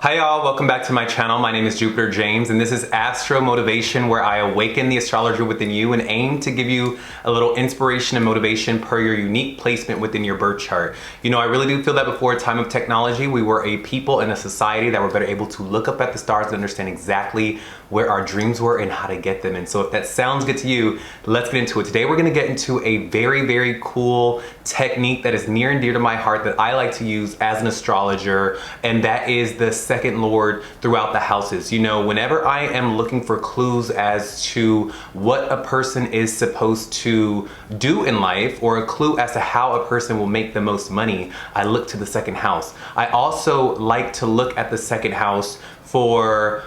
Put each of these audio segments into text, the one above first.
Hi y'all, welcome back to my channel. My name is Jupiter James and this is Astro Motivation, where I awaken the astrologer within you and aim to give you a little inspiration and motivation per your unique placement within your birth chart. You know, I really do feel that before a time of technology, we were a people and a society that were better able to look up at the stars and understand exactly where our dreams were and how to get them. And so if that sounds good to you, let's get into it. Today we're gonna get into a very, very cool technique that is near and dear to my heart that I like to use as an astrologer, and that is the second lord throughout the houses. You know, whenever I am looking for clues as to what a person is supposed to do in life, or a clue as to how a person will make the most money, I look to the second house. I also like to look at the second house for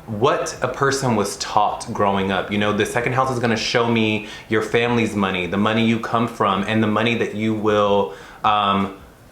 what a person was taught growing up. You know, the second house is gonna show me your family's money, the money you come from, and the money that you will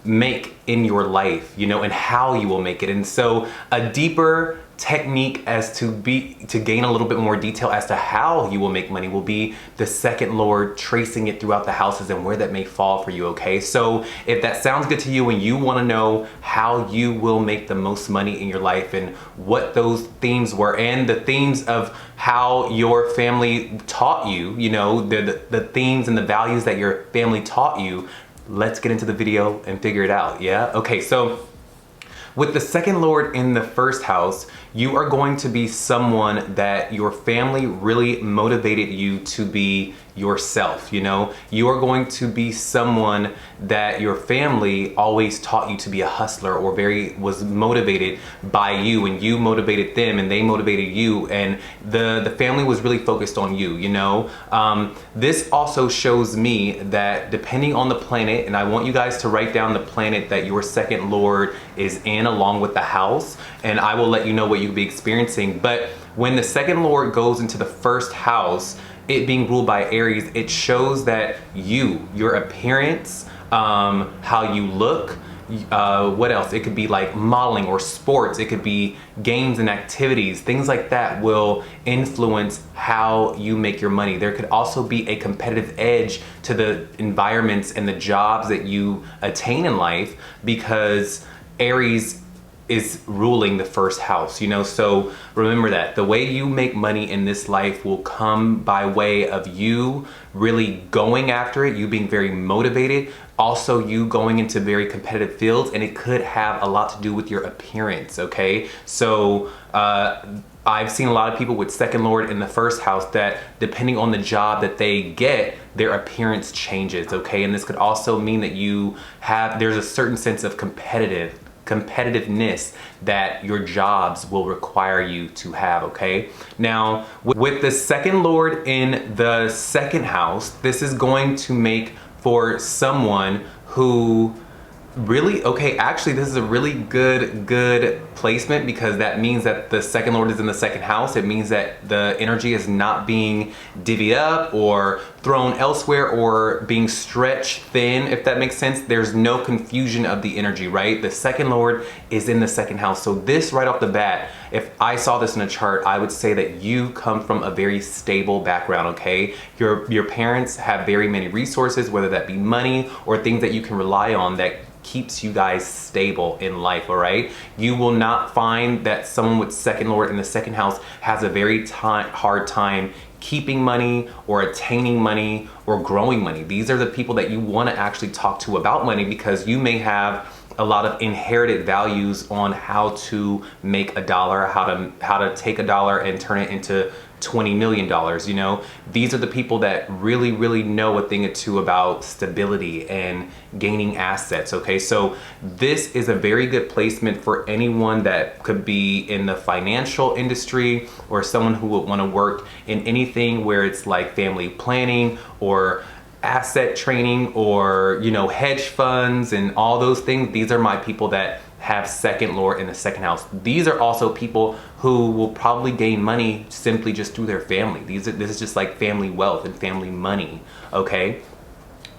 make in your life, you know, and how you will make it. And so a deeper technique as to gain a little bit more detail as to how you will make money will be the second lord, tracing it throughout the houses and where that may fall for you. Okay, so if that sounds good to you and you want to know how you will make the most money in your life and what those themes were, and the themes of how your family taught you, you know, the themes and the values that your family taught you, let's get into the video and figure it out. Yeah, okay, so with the second lord in the first house, you are going to be someone that your family really motivated you to be yourself. You know, you are going to be someone that your family always taught you to be a hustler, or was motivated by you, and you motivated them and they motivated you, and the family was really focused on you, you know. This also shows me that depending on the planet, and I want you guys to write down the planet that your second lord is in along with the house, and I will let you know what you'll be experiencing. But when the second lord goes into the first house, it being ruled by Aries, it shows that your appearance, how you look, what else? It could be like modeling or sports. It could be games and activities. Things like that will influence how you make your money. There could also be a competitive edge to the environments and the jobs that you attain in life, because Aries is ruling the first house, you know. So remember that the way you make money in this life will come by way of you really going after it, you being very motivated, also you going into very competitive fields, and it could have a lot to do with your appearance. Okay, so I've seen a lot of people with second lord in the first house that depending on the job that they get, their appearance changes. Okay, and this could also mean that there's a certain sense of competitiveness that your jobs will require you to have. Okay, now with the second lord in the second house, this is going to make for someone who really, okay, actually this is a really good placement, because that means that the second lord is in the second house. It means that the energy is not being divvied up or thrown elsewhere or being stretched thin, if that makes sense. There's no confusion of the energy, right? The second lord is in the second house. So this right off the bat, if I saw this in a chart, I would say that you come from a very stable background. Okay, your parents have very many resources, whether that be money or things that you can rely on that keeps you guys stable in life. All right, you will not find that someone with second lord in the second house has a very hard time keeping money or attaining money or growing money. These are the people that you want to actually talk to about money, because you may have a lot of inherited values on how to make a dollar, how to take a dollar and turn it into $20 million. You know, these are the people that really know a thing or two about stability and gaining assets. Okay, so this is a very good placement for anyone that could be in the financial industry, or someone who would want to work in anything where it's like family planning or asset training, or, you know, hedge funds and all those things. These are my people that have second lord in the second house. These are also people who will probably gain money simply just through their family. This is just like family wealth and family money. Okay,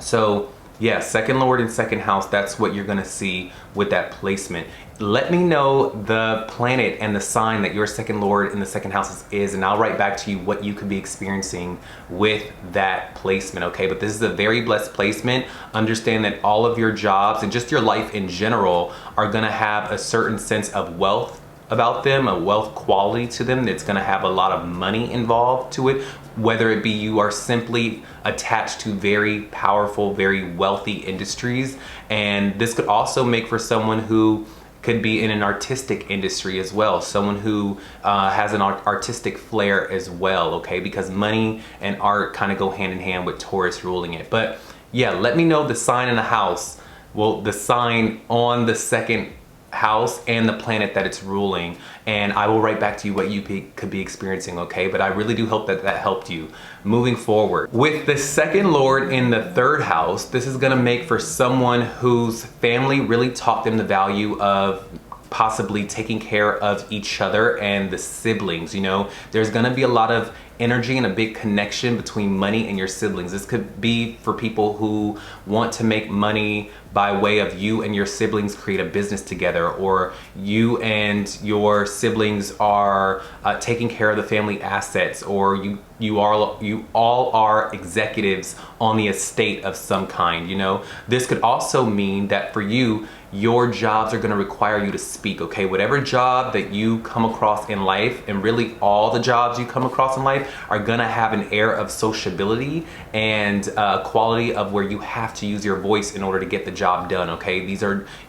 so Yeah, second lord and second house, that's what you're gonna see with that placement. Let me know the planet and the sign that your second lord in the second house is, and I'll write back to you what you could be experiencing with that placement, okay? But this is a very blessed placement. Understand that all of your jobs and just your life in general are gonna have a certain sense of wealth about them, a wealth quality to them that's gonna have a lot of money involved to it, whether it be you are simply attached to very powerful, very wealthy industries. And this could also make for someone who could be in an artistic industry as well, someone who has an artistic flair as well, okay? Because money and art kind of go hand in hand with Taurus ruling it. But yeah, let me know the sign in the house, well, the sign on the second house and the planet that it's ruling, and I will write back to you what you could be experiencing, okay? But I really do hope that that helped you moving forward. With the second lord in the third house, this is gonna make for someone whose family really taught them the value of possibly taking care of each other and the siblings. You know, there's gonna be a lot of energy and a big connection between money and your siblings. This could be for people who want to make money by way of you and your siblings create a business together, or you and your siblings are taking care of the family assets, or you all are executives on the estate of some kind. You know, this could also mean that for you, your jobs are going to require you to speak, okay? Whatever job that you come across in life, and really all the jobs you come across in life, are going to have an air of sociability and quality of where you have to use your voice in order to get the job done, okay?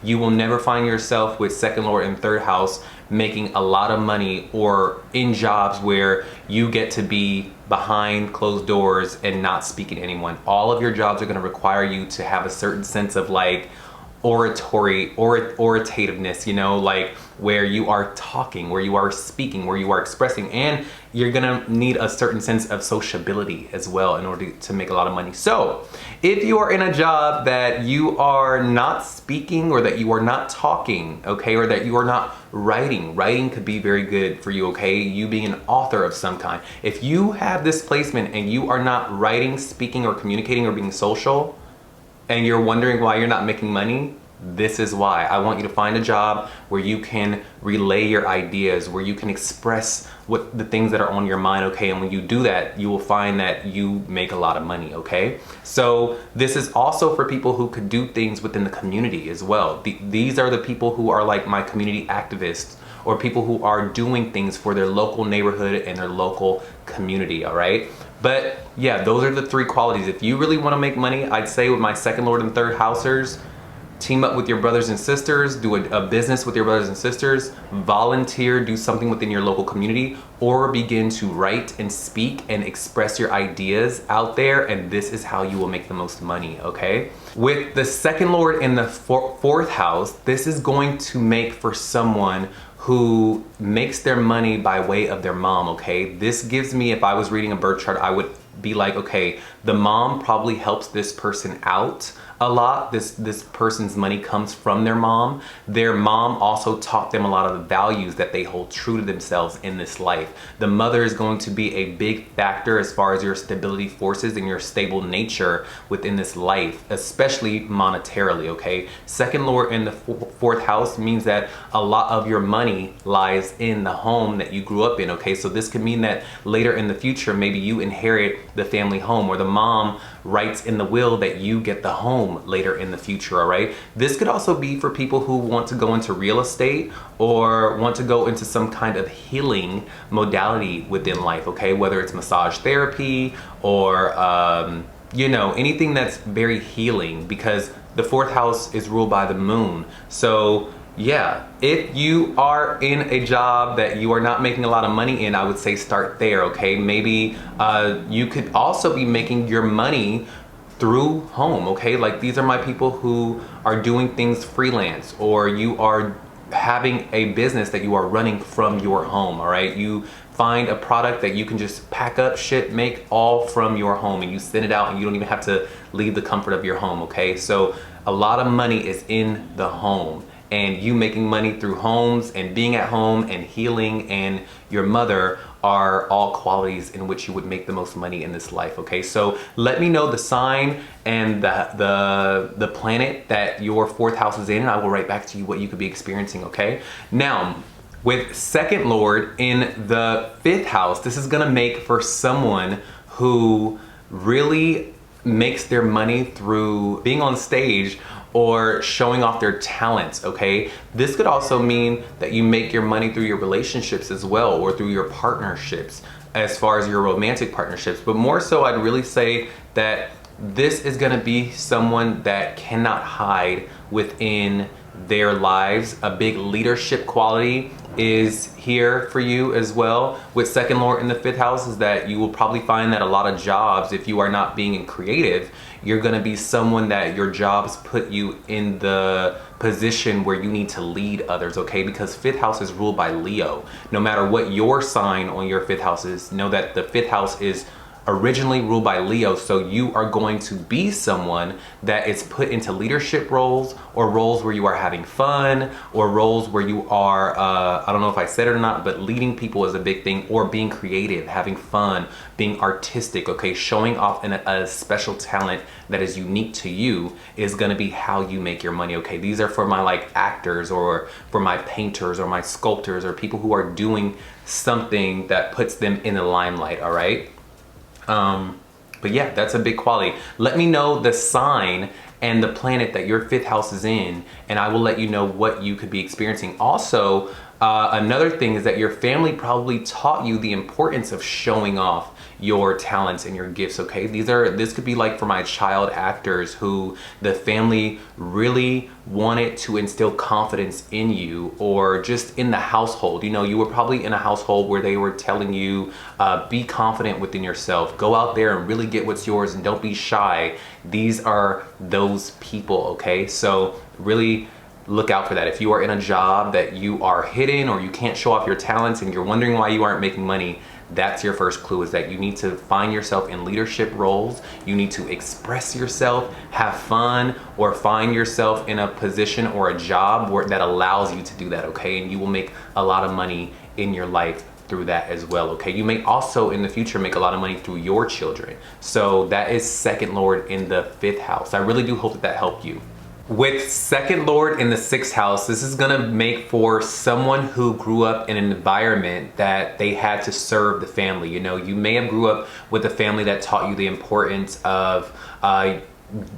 You will never find yourself with second lord and third house making a lot of money or in jobs where you get to be behind closed doors and not speaking to anyone. All of your jobs are going to require you to have a certain sense of like oratativeness, you know, like where you are talking, where you are speaking, where you are expressing, and you're gonna need a certain sense of sociability as well in order to make a lot of money. So if you are in a job that you are not speaking, or that you are not talking, okay, or that you are not writing could be very good for you, okay? You being an author of some kind. If you have this placement and you are not writing, speaking, or communicating, or being social, and you're wondering why you're not making money, this is why. I want you to find a job where you can relay your ideas, where you can express what the things that are on your mind, okay? And when you do that, you will find that you make a lot of money, okay? So this is also for people who could do things within the community as well. These are the people who are like my community activists, or people who are doing things for their local neighborhood and their local community, all right? But yeah, those are the three qualities. If you really want to make money, I'd say with my second lord and third housers, team up with your brothers and sisters, do a business with your brothers and sisters, volunteer, do something within your local community, or begin to write and speak and express your ideas out there, and this is how you will make the most money, okay? With the second lord in the fourth house, this is going to make for someone who makes their money by way of their mom, okay? This gives me, if I was reading a birth chart, I would be like, okay, the mom probably helps this person out a lot. This person's money comes from their mom. Their mom also taught them a lot of the values that they hold true to themselves in this life. The mother is going to be a big factor as far as your stability forces and your stable nature within this life, especially monetarily, okay? Second lord in the fourth house means that a lot of your money lies in the home that you grew up in, okay? So this could mean that later in the future, maybe you inherit the family home, or the mom writes in the will that you get the home later in the future, all right? This could also be for people who want to go into real estate, or want to go into some kind of healing modality within life, okay? Whether it's massage therapy or, you know, anything that's very healing, because the fourth house is ruled by the moon. So yeah, if you are in a job that you are not making a lot of money in, I would say start there, okay? Maybe you could also be making your money through home, okay? Like these are my people who are doing things freelance, or you are having a business that you are running from your home, all right? You find a product that you can just pack up, ship, make all from your home, and you send it out and you don't even have to leave the comfort of your home, okay? So a lot of money is in the home. And you making money through homes and being at home and healing and your mother are all qualities in which you would make the most money in this life, okay? So let me know the sign and the planet that your fourth house is in, and I will write back to you what you could be experiencing, okay? Now, with second lord in the fifth house, this is gonna make for someone who really makes their money through being on stage or showing off their talents, okay? This could also mean that you make your money through your relationships as well, or through your partnerships, as far as your romantic partnerships. But more so, I'd really say that this is gonna be someone that cannot hide within their lives. A big leadership quality is here for you as well. With second lord in the fifth house is that you will probably find that a lot of jobs, if you are not being creative, you're gonna be someone that your jobs put you in the position where you need to lead others, okay? Because fifth house is ruled by Leo. No matter what your sign on your fifth house is, know that the fifth house is originally ruled by Leo, so you are going to be someone that is put into leadership roles, or roles where you are having fun, or roles where you are, I don't know if I said it or not, but leading people is a big thing, or being creative, having fun, being artistic, okay? Showing off a special talent that is unique to you is gonna be how you make your money, okay? These are for my like actors, or for my painters, or my sculptors, or people who are doing something that puts them in the limelight, all right? But yeah, that's a big quality. Let me know the sign and the planet that your fifth house is in, and I will let you know what you could be experiencing. Also, another thing is that your family probably taught you the importance of showing off your talents and your gifts, okay? This could be like for my child actors who the family really wanted to instill confidence in you, or just in the household. You know, you were probably in a household where they were telling you, be confident within yourself, go out there and really get what's yours and don't be shy. These are those people, okay? So really look out for that. If you are in a job that you are hidden, or you can't show off your talents and you're wondering why you aren't making money, that's your first clue, is that you need to find yourself in leadership roles. You need to express yourself, have fun, or find yourself in a position or a job that allows you to do that, okay? And you will make a lot of money in your life through that as well, okay? You may also in the future make a lot of money through your children. So that is second lord in the fifth house. I really do hope that helped you. With second lord in the sixth house, this is gonna make for someone who grew up in an environment that they had to serve the family. You know, you may have grew up with a family that taught you the importance of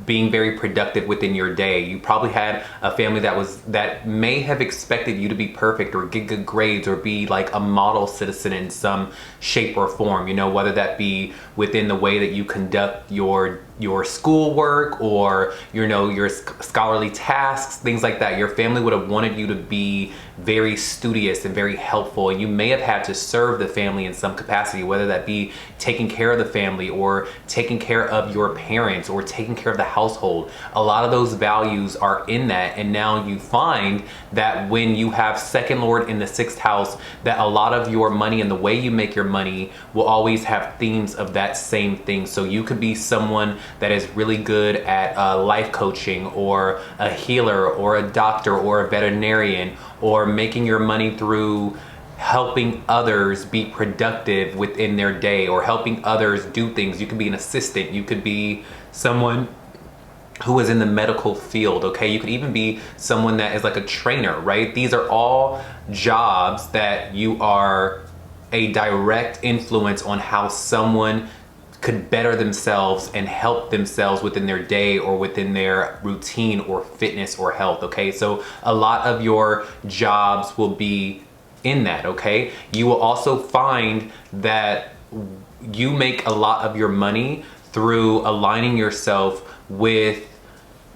being very productive within your day. You probably had a family that may have expected you to be perfect, or get good grades, or be like a model citizen in some shape or form, you know, whether that be within the way that you conduct your schoolwork, or you know, your scholarly tasks, things like that. Your family would have wanted you to be very studious and very helpful, and you may have had to serve the family in some capacity, whether that be taking care of the family, or taking care of your parents, or taking care of the household. A lot of those values are in that, and now you find that when you have second lord in the sixth house, that a lot of your money and the way you make your money will always have themes of that same thing. So you could be someone that is really good at life coaching, or a healer, or a doctor, or a veterinarian, or making your money through helping others be productive within their day, or helping others do things. You could be an assistant, you could be someone who is in the medical field, okay? You could even be someone that is like a trainer, right? These are all jobs that you are a direct influence on how someone could better themselves and help themselves within their day, or within their routine, or fitness, or health, okay? So a lot of your jobs will be in that, okay? You will also find that you make a lot of your money through aligning yourself with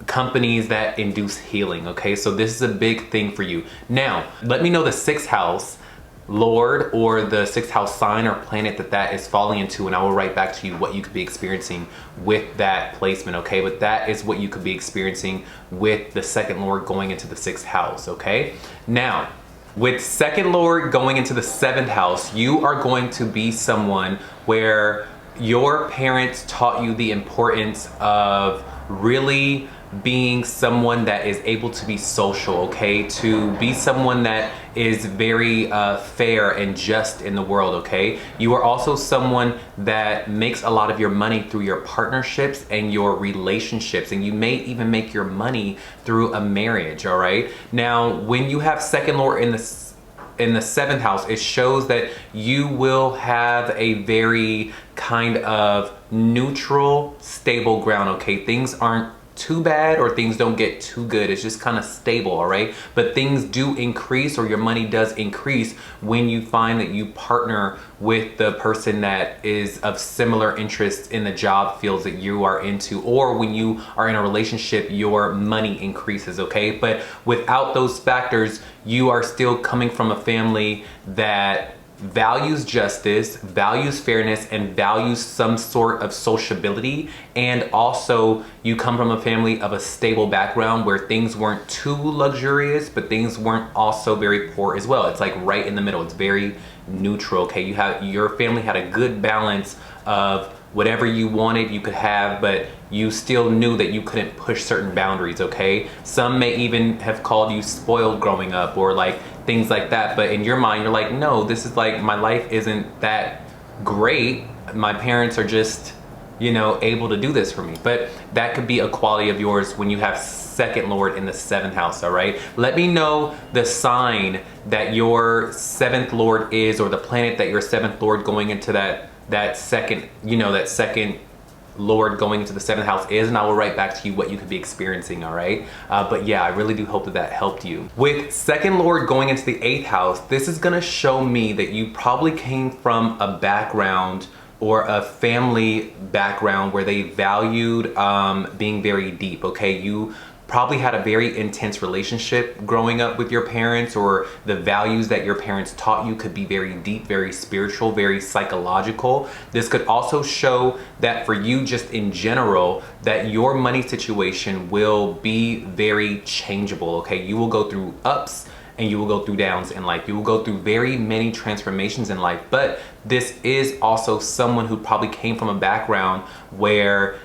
companies that induce healing, okay? So this is a big thing for you. Now, let me know the sixth house lord, or the sixth house sign or planet that is falling into, and I will write back to you what you could be experiencing with that placement, okay? But that is what you could be experiencing with the second lord going into the sixth house, okay? Now, with second lord going into the seventh house, you are going to be someone where your parents taught you the importance of really being someone that is able to be social, okay? To be someone that is very fair and just in the world, okay? You are also someone that makes a lot of your money through your partnerships and your relationships, and you may even make your money through a marriage, all right? Now, when you have second lord in the seventh house, it shows that you will have a very kind of neutral, stable ground, okay? Things aren't too bad or things don't get too good. It's just kind of stable, all right? But things do increase, or your money does increase when you find that you partner with the person that is of similar interests in the job fields that you are into, or when you are in a relationship, your money increases, okay? But without those factors, you are still coming from a family that values justice, values fairness, and values some sort of sociability. And also you come from a family of a stable background where things weren't too luxurious, but things weren't also very poor as well. It's like right in the middle. It's very neutral, okay? Your family had a good balance of whatever you wanted you could have, but you still knew that you couldn't push certain boundaries, okay? Some may even have called you spoiled growing up, or like things like that, but in your mind you're like, no, this is like, my life isn't that great. My parents are just, you know, able to do this for me. But that could be a quality of yours when you have second lord in the seventh house, all right? Let me know the sign that your seventh lord is, or the planet that your seventh lord going into that second, you know, that second lord going into the seventh house is, and I will write back to you what you could be experiencing, all right? But yeah, I really do hope that that helped you. With second lord going into the eighth house, this is gonna show me that you probably came from a background or a family background where they valued being very deep, okay? You probably had a very intense relationship growing up with your parents, or the values that your parents taught you could be very deep, very spiritual, very psychological. This could also show that for you, just in general, that your money situation will be very changeable, okay? You will go through ups and you will go through downs in life. You will go through very many transformations in life, but this is also someone who probably came from a background where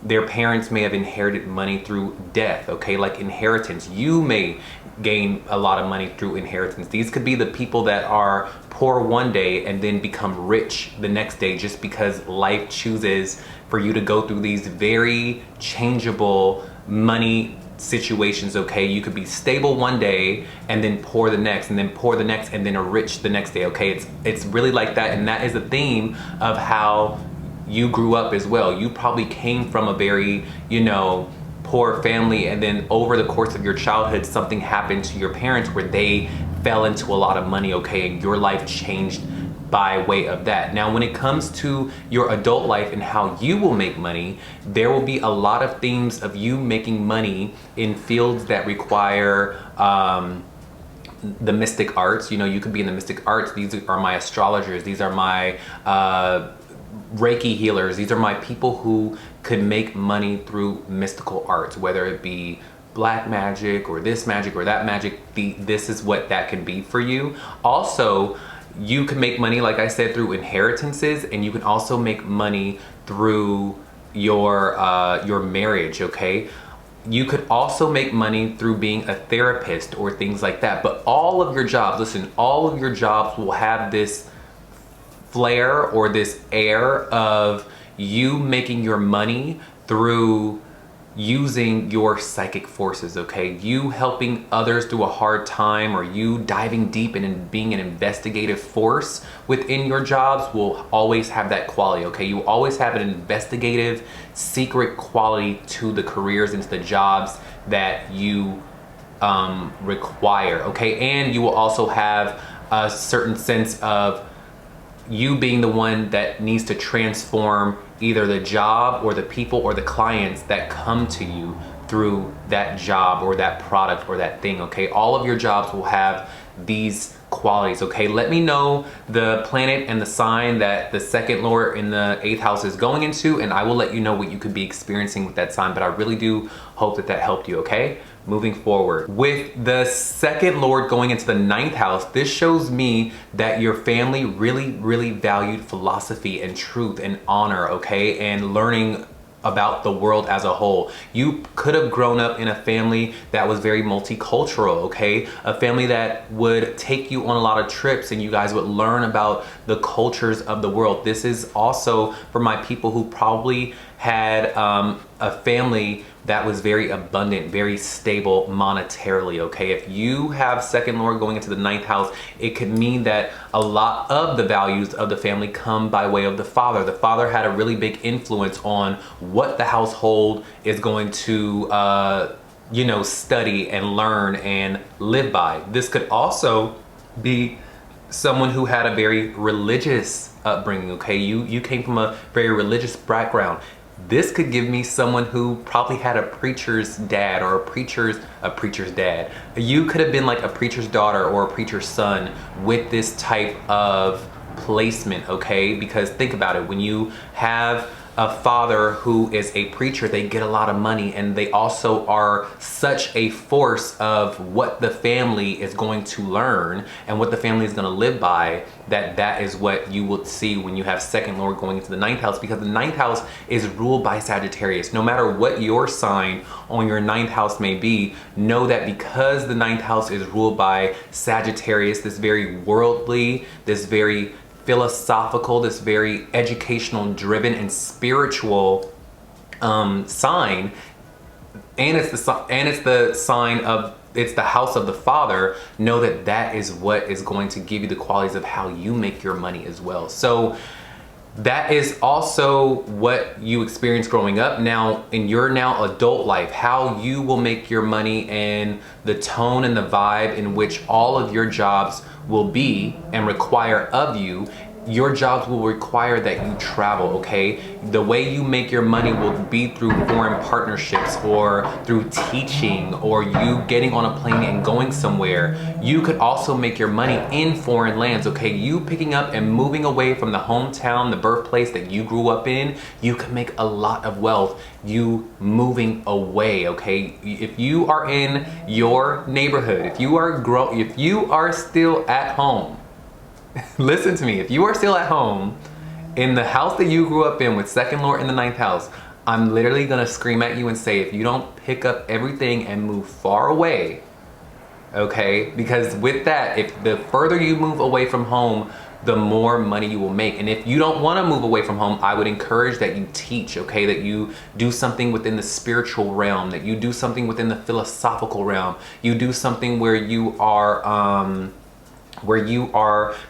their parents may have inherited money through death, okay? Like inheritance. You may gain a lot of money through inheritance. These could be the people that are poor one day and then become rich the next day, just because life chooses for you to go through these very changeable money situations, okay? You could be stable one day and then poor the next, and then poor the next, and then a rich the next day, okay? It's really like that, and that is the theme of how you grew up as well. You probably came from a very, you know, poor family, and then over the course of your childhood, something happened to your parents where they fell into a lot of money, okay? And your life changed by way of that. Now, when it comes to your adult life and how you will make money, there will be a lot of themes of you making money in fields that require the mystic arts. You know, you could be in the mystic arts. These are my astrologers. These are my Reiki healers. These are my people who could make money through mystical arts, whether it be black magic or this magic or that magic. This is what that can be for you. Also, you can make money, like I said, through inheritances, and you can also make money through your marriage, okay? You could also make money through being a therapist or things like that. But all of your jobs, listen, all of your jobs will have this flair or this air of you making your money through using your psychic forces, okay? You helping others through a hard time, or you diving deep and being an investigative force within your jobs will always have that quality, okay? You always have an investigative, secret quality to the careers and to the jobs that you require, okay? And you will also have a certain sense of you being the one that needs to transform either the job or the people or the clients that come to you through that job or that product or that thing, okay? All of your jobs will have these qualities, okay? Let me know the planet and the sign that the second lord in the eighth house is going into, and I will let you know what you could be experiencing with that sign. But I really do hope that that helped you, okay? Moving forward, with the second lord going into the ninth house, this shows me that your family really valued philosophy and truth and honor, okay? And learning about the world as a whole. You could have grown up in a family that was very multicultural, okay? A family that would take you on a lot of trips and you guys would learn about the cultures of the world. This is also for my people who probably had a family that was very abundant, very stable monetarily, okay? If you have second lord going into the 9th house, it could mean that a lot of the values of the family come by way of the father. The father had a really big influence on what the household is going to you know, study and learn and live by. This could also be someone who had a very religious upbringing, okay? You came from a very religious background. This could give me someone who probably had a preacher's dad or a preacher's dad. You could have been like a preacher's daughter or a preacher's son with this type of placement, okay? Because think about it, when you have a father who is a preacher, they get a lot of money, and they also are such a force of what the family is going to learn and what the family is going to live by, that is what you will see when you have second lord going into the 9th house, because the 9th house is ruled by Sagittarius. No matter what your sign on your 9th house may be, know that because the 9th house is ruled by Sagittarius, this very worldly, this very philosophical, this very educational driven and spiritual sign, and it's the sign of, it's the house of the father, know that that is what is going to give you the qualities of how you make your money as well. So that is also what you experienced growing up. Now in your now adult life, how you will make your money and the tone and the vibe in which all of your jobs will be and require of you. Your jobs will require that you travel, okay? The way you make your money will be through foreign partnerships or through teaching or you getting on a plane and going somewhere. You could also make your money in foreign lands, okay? You picking up and moving away from the hometown, the birthplace that you grew up in, you can make a lot of wealth. You moving away, okay? If you are in your neighborhood, if you are still at home, listen to me, if you are still at home in the house that you grew up in with second lord in the 9th house, I'm literally gonna scream at you and say, if you don't pick up everything and move far away, okay? Because with that, if the further you move away from home, the more money you will make. And if you don't want to move away from home, I would encourage that you teach, okay? That you do something within the spiritual realm, that you do something within the philosophical realm. You do something where you are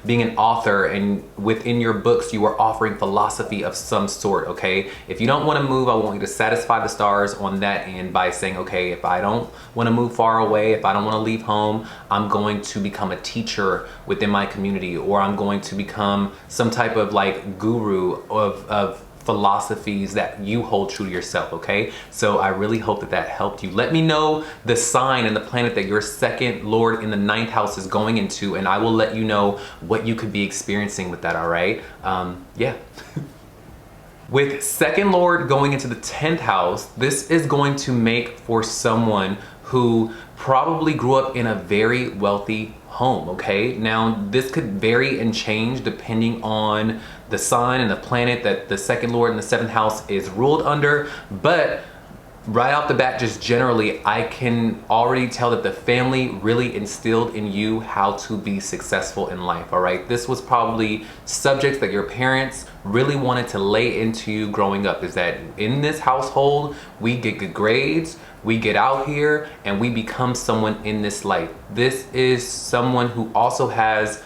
being an author, and within your books you are offering philosophy of some sort, okay? If you don't want to move, I want you to satisfy the stars on that end by saying, okay, if I don't want to move far away, if I don't want to leave home, I'm going to become a teacher within my community, or I'm going to become some type of like guru of philosophies that you hold true to yourself, okay? So I really hope that helped you. Let me know the sign and the planet that your second lord in the 9th house is going into, and I will let you know what you could be experiencing with that, all right? Yeah. With second lord going into the 10th house, this is going to make for someone who probably grew up in a very wealthy home, okay? Now this could vary and change depending on the sign and the planet that the second lord in the 7th house is ruled under, but right off the bat, just generally, I can already tell that the family really instilled in you how to be successful in life, all right? This was probably subjects that your parents really wanted to lay into you growing up, is that in this household, we get good grades, we get out here, and we become someone in this life. This is someone who also has,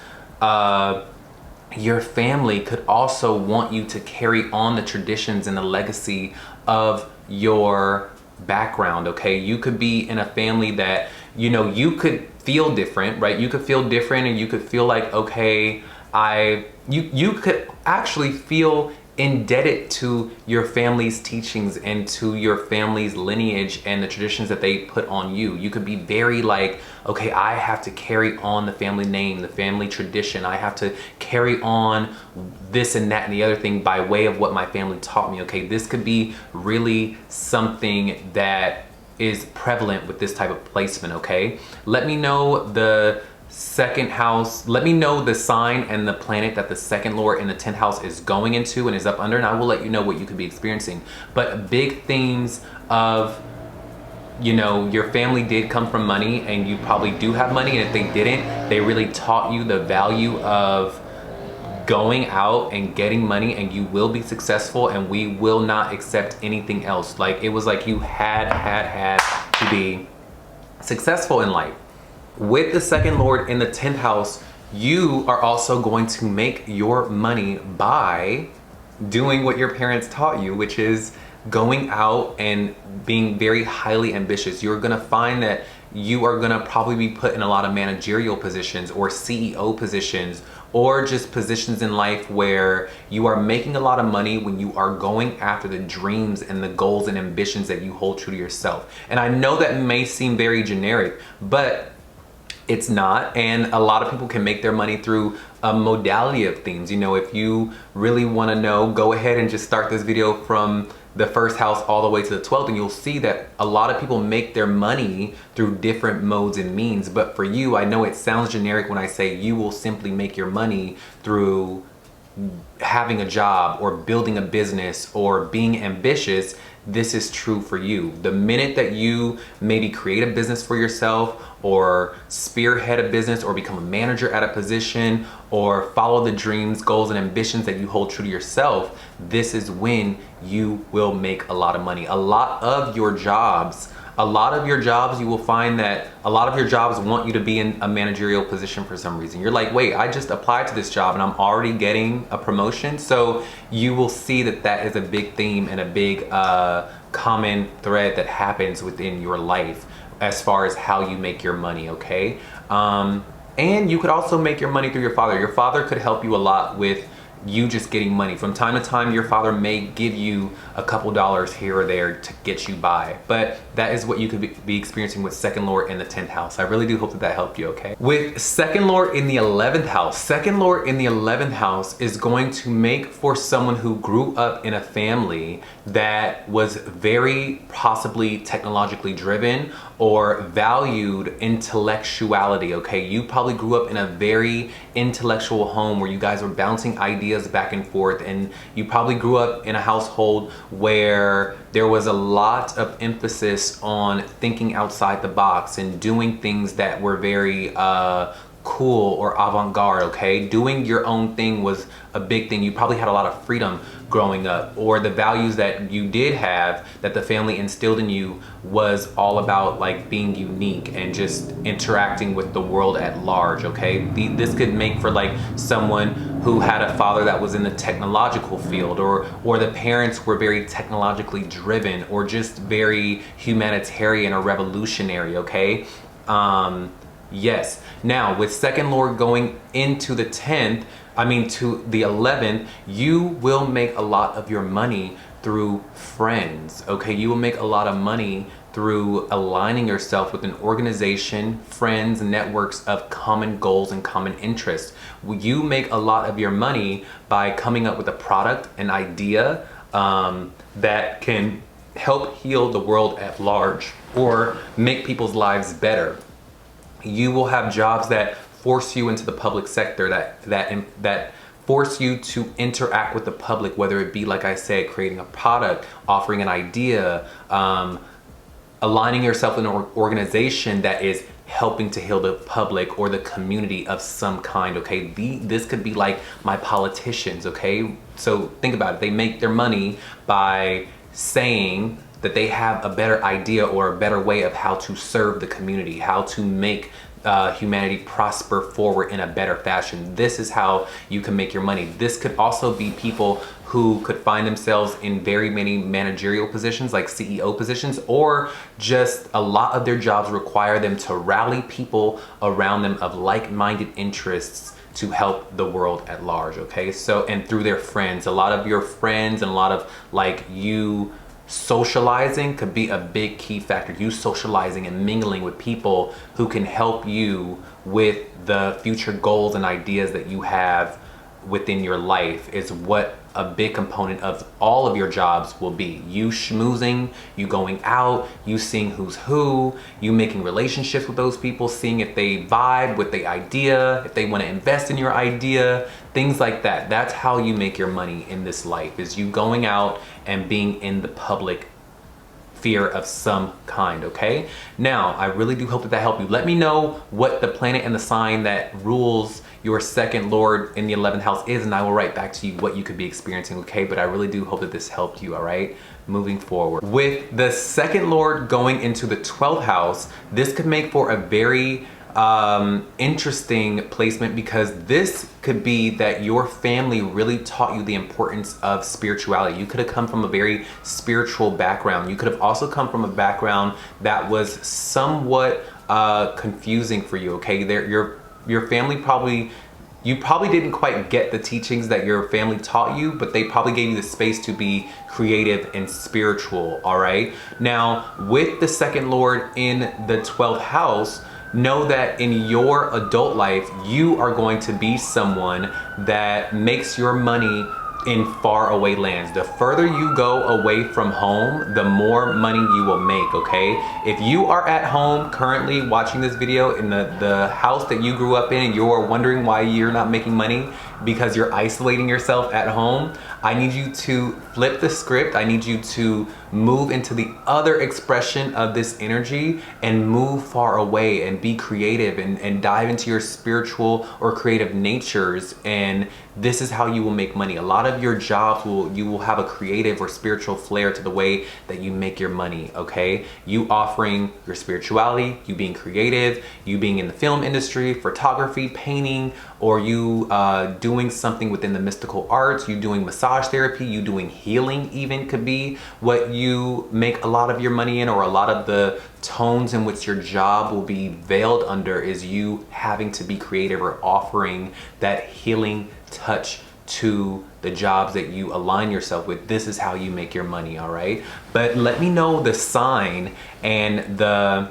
your family could also want you to carry on the traditions and the legacy of your background, okay? You could be in a family that, you know, you could feel different, right? You could feel different, and you could feel like, okay, you could actually feel indebted to your family's teachings and to your family's lineage and the traditions that they put on you. You could be very like, okay, I have to carry on the family name, the family tradition. I have to carry on this and that and the other thing by way of what my family taught me, okay? This could be really something that is prevalent with this type of placement, okay? Let me know the second house, let me know the sign and the planet that the second lord in the 10th house is going into and is up under, and I will let you know what you could be experiencing. But big themes of, you know, your family did come from money, and you probably do have money, and if they didn't, they really taught you the value of going out and getting money, and you will be successful, and we will not accept anything else. Like, it was like you had to be successful in life. With the second lord in the 10th house, you are also going to make your money by doing what your parents taught you, which is going out and being very highly ambitious. You're gonna find that you are gonna probably be put in a lot of managerial positions or CEO positions, or just positions in life where you are making a lot of money when you are going after the dreams and the goals and ambitions that you hold true to yourself. And I know that may seem very generic, but it's not. And a lot of people can make their money through a modality of things. You know, if you really want to know, go ahead and just start this video from the first house all the way to the 12th, and you'll see that a lot of people make their money through different modes and means. But for you, I know it sounds generic when I say you will simply make your money through having a job or building a business or being ambitious. This is true for you. The minute that you maybe create a business for yourself, or spearhead a business, or become a manager at a position, or follow the dreams, goals, and ambitions that you hold true to yourself, this is when you will make a lot of money. A lot of your jobs, you will find that a lot of your jobs want you to be in a managerial position for some reason. You're like, wait, I just applied to this job and I'm already getting a promotion. So you will see that that is a big theme and a big common thread that happens within your life as far as how you make your money, okay? And you could also make your money through your father. Your father could help you a lot with you just getting money. From time to time, your father may give you a couple dollars here or there to get you by. But that is what you could be experiencing with second lord in the 10th house. I really do hope that that helped you, okay? With second lord in the 11th house, second lord in the 11th house is going to make for someone who grew up in a family that was very possibly technologically driven or valued intellectuality, okay? You probably grew up in a very intellectual home where you guys were bouncing ideas back and forth, and you probably grew up in a household where there was a lot of emphasis on thinking outside the box and doing things that were very cool or avant-garde, okay? Doing your own thing was a big thing. You probably had a lot of freedom growing up, or the values that you did have that the family instilled in you was all about like being unique and just interacting with the world at large, okay? This could make for like someone who had a father that was in the technological field, or the parents were very technologically driven, or just very humanitarian or revolutionary, okay? Yes. Now, with second lord going into the 10th, to the 11th, you will make a lot of your money through friends, okay? You will make a lot of money through aligning yourself with an organization, friends, networks of common goals and common interests. You make a lot of your money by coming up with a product, an idea that can help heal the world at large or make people's lives better. You will have jobs that force you into the public sector, that force you to interact with the public, whether it be, like I said, creating a product, offering an idea, aligning yourself in an organization that is helping to heal the public or the community of some kind, okay? This could be like my politicians, okay? So think about it. They make their money by saying that they have a better idea or a better way of how to serve the community, how to make humanity prosper forward in a better fashion. This is how you can make your money. This could also be people who could find themselves in very many managerial positions, like CEO positions, or just a lot of their jobs require them to rally people around them of like-minded interests to help the world at large, okay? So, and through their friends, a lot of your friends and a lot of like you socializing could be a big key factor. You socializing and mingling with people who can help you with the future goals and ideas that you have within your life is what a big component of all of your jobs will be. You schmoozing, you going out, you seeing who's who, you making relationships with those people, seeing if they vibe with the idea, if they want to invest in your idea, things like that. That's how you make your money in this life, is you going out and being in the public sphere of some kind, okay? Now, I really do hope that helped you. Let me know what the planet and the sign that rules your second lord in the 11th house is, and I will write back to you what you could be experiencing, okay? But I really do hope that this helped you, all right? Moving forward. With the second lord going into the 12th house, this could make for a very interesting placement, because this could be that your family really taught you the importance of spirituality. You could have come from a very spiritual background. You could have also come from a background that was somewhat confusing for you, okay? Your family you probably didn't quite get the teachings that your family taught you, but they probably gave you the space to be creative and spiritual, all right? Now, with the second lord in the 12th house, know that in your adult life, you are going to be someone that makes your money in far away lands. The further you go away from home, the more money you will make, okay? If you are at home currently watching this video in the house that you grew up in, and you're wondering why you're not making money because you're isolating yourself at home, I need you to flip the script. I need you to move into the other expression of this energy and move far away and be creative and dive into your spiritual or creative natures, and this is how you will make money. A lot of your jobs you will have a creative or spiritual flair to the way that you make your money, okay? You offering your spirituality, you being creative, you being in the film industry, photography, painting, or you doing something within the mystical arts, you doing massage therapy, you doing healing even could be what you make a lot of your money in, or a lot of the tones in which your job will be veiled under is you having to be creative or offering that healing touch to the jobs that you align yourself with. This is how you make your money, all right? But let me know the sign and the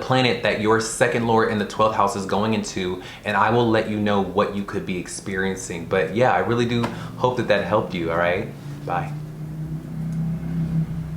planet that your second lord in the 12th house is going into, and I will let you know what you could be experiencing. But yeah, I really do hope that helped you, all right? Bye.